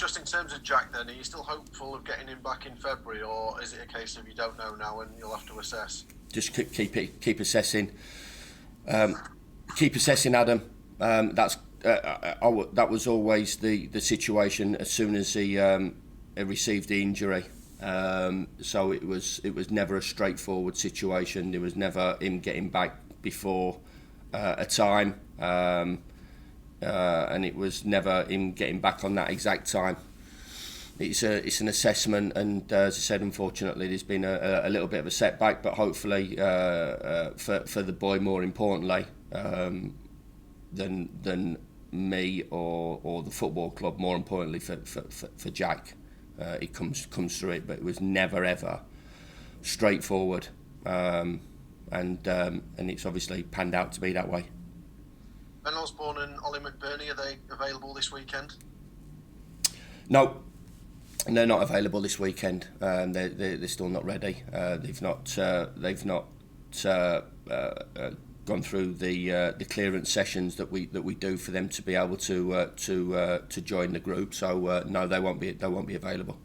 Just in terms of Jack then, are you still hopeful of getting him back in February, or is it a case of you don't know now and you'll have to assess? Just keep assessing. Keep assessing, Adam. That was always the situation as soon as he received the injury. So it was never a straightforward situation. There was never him getting back before a time, and it was never him getting back on that exact time. It's an assessment, and as I said, unfortunately, there's been a little bit of a setback. But hopefully, for the boy, more importantly, than me or the football club, more importantly for Jack, he comes through it. But it was never ever straightforward, and it's obviously panned out to be that way. Ben Osborne and Ollie McBurney, are they available this weekend? No. And they're not available this weekend. They're still not ready. They've not gone through the clearance sessions that we do for them to be able to join the group. So no, they won't be available.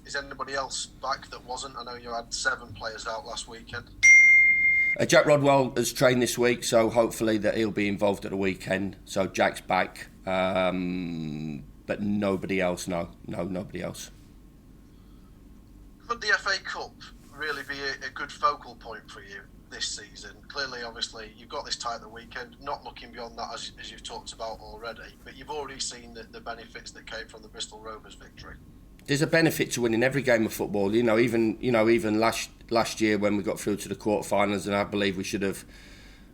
Is anybody else back that wasn't? I know you had 7 players out last weekend. Jack Rodwell has trained this week, so hopefully that he'll be involved at the weekend. So Jack's back. But nobody else, no, nobody else. Could the FA Cup really be a good focal point for you this season? Clearly, obviously, you've got this tie at the weekend, not looking beyond that as you've talked about already, but you've already seen the benefits that came from the Bristol Rovers victory. There's a benefit to winning every game of football. Even last year when we got through to the quarterfinals, and I believe we should have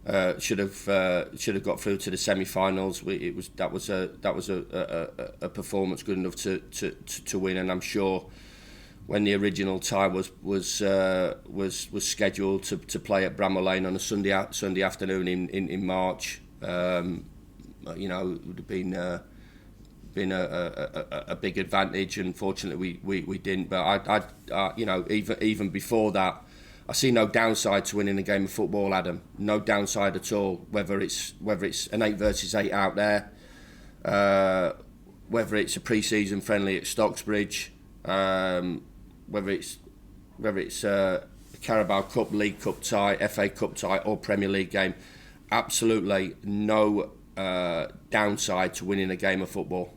got through to the semi-finals. That was a performance good enough to win, and I'm sure when the original tie was scheduled to play at Bramall Lane on a Sunday afternoon in March, it would have been a big advantage. Unfortunately, we didn't. But even before that, I see no downside to winning a game of football, Adam. No downside at all. Whether it's an 8 versus 8 out there, whether it's a pre-season friendly at Stocksbridge, whether it's a Carabao Cup, League Cup tie, FA Cup tie, or Premier League game, absolutely no downside to winning a game of football.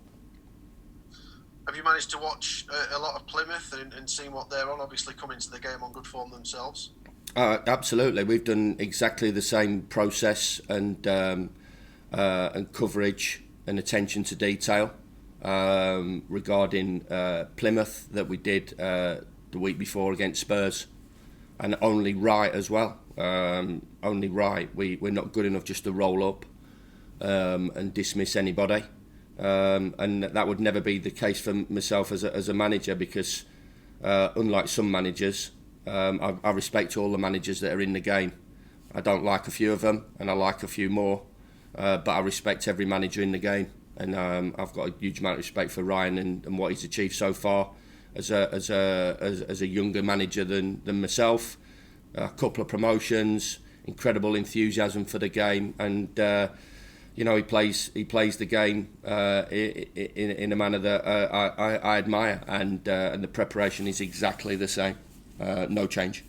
Have you managed to watch a lot of Plymouth and seen what they're on? Obviously, coming to the game on good form themselves. Absolutely, we've done exactly the same process and coverage and attention to detail regarding Plymouth that we did the week before against Spurs, and only right as well. Only right. We're not good enough just to roll up and dismiss anybody. And that would never be the case for myself as a manager, because unlike some managers, I respect all the managers that are in the game. I don't like a few of them, and I like a few more, but I respect every manager in the game, and I've got a huge amount of respect for Ryan and what he's achieved so far as a younger manager than myself. A couple of promotions, incredible enthusiasm for the game, and he plays the game in a manner that I admire, and the preparation is exactly the same. No change.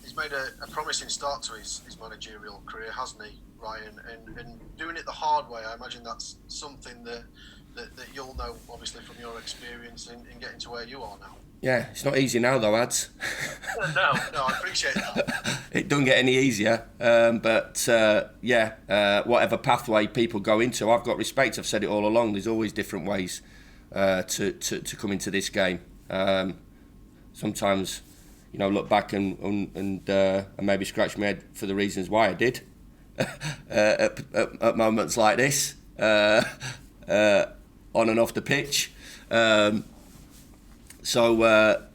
He's made a promising start to his managerial career, hasn't he, Ryan? And doing it the hard way, I imagine that's something that you'll know, obviously, from your experience in getting to where you are now. Yeah, it's not easy now though, Ads. No, I appreciate that. It doesn't get any easier, but whatever pathway people go into, I've got respect. I've said it all along. There's always different ways to come into this game. Sometimes, look back and maybe scratch my head for the reasons why I did at moments like this, on and off the pitch. But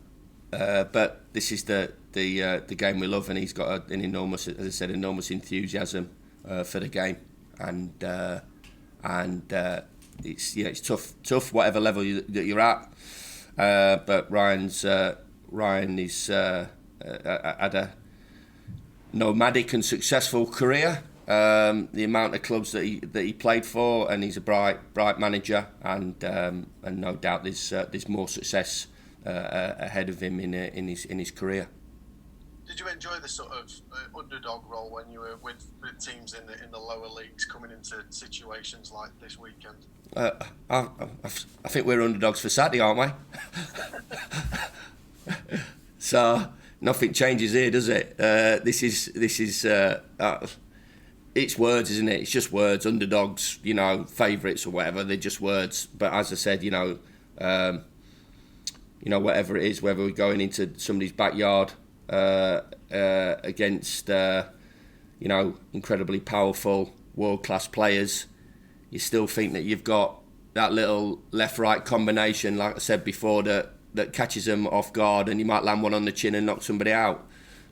this is the game we love, and he's got an enormous, as I said, enormous enthusiasm for the game, and it's tough whatever level that you're at. But Ryan is had a nomadic and successful career. the amount of clubs that he played for, and he's a bright manager, and no doubt there's more success ahead of him in his career. Did you enjoy the sort of underdog role when you were with teams in the lower leagues coming into situations like this weekend? I think we're underdogs for Saturday, aren't we? So nothing changes here, does it? This is it's words, isn't it? It's just words. Underdogs, favourites or whatever. They're just words. But as I said, whatever it is, whether we're going into somebody's backyard against incredibly powerful world-class players, you still think that you've got that little left-right combination, like I said before, that catches them off guard, and you might land one on the chin and knock somebody out.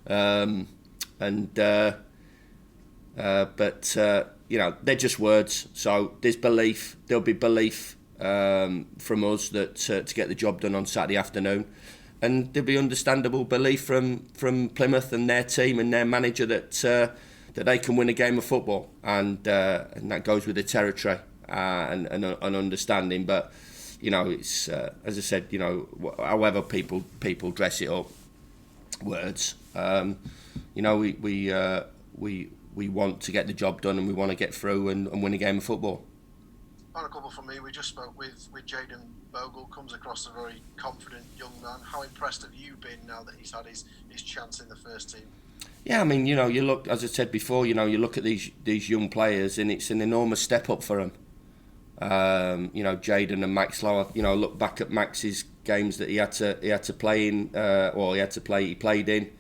But they're just words. So there's belief. There'll be belief from us that to get the job done on Saturday afternoon. And there'll be understandable belief from Plymouth and their team and their manager that they can win a game of football, and that goes with the territory and understanding. But it's as I said, however people dress it up, words. We want to get the job done, and we want to get through and win a game of football. On a couple from me, we just spoke with Jaden Bogle. Comes across a very confident young man. How impressed have you been now that he's had his chance in the first team? Yeah, I mean, you look, as I said before, you look at these young players, and it's an enormous step up for them. Jaden and Max Lower. Look back at Max's games that he had to play in, he played in,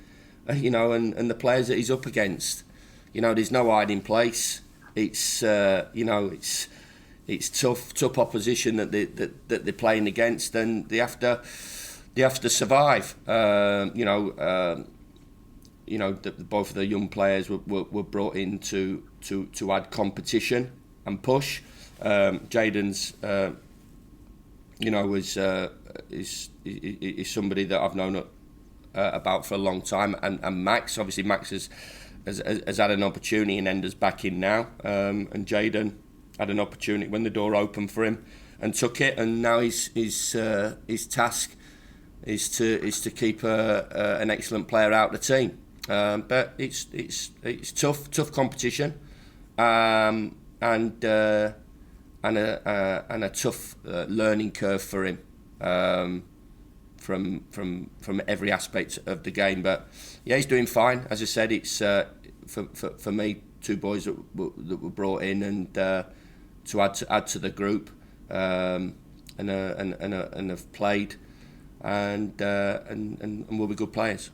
and the players that he's up against. There's no hiding place. It's it's tough opposition that they're playing against, and they have to survive. Both of the young players were brought in to add competition and push. Jaden's is somebody that I've known about for a long time, and Max has had an opportunity, and Ender's back in now, and Jaden had an opportunity when the door opened for him and took it, and now his task is to keep an excellent player out of the team. But it's tough competition, and a tough learning curve for him from every aspect of the game. But yeah, he's doing fine. As I said, it's for me, two boys that were brought in and to add to the group, and have played and will be good players.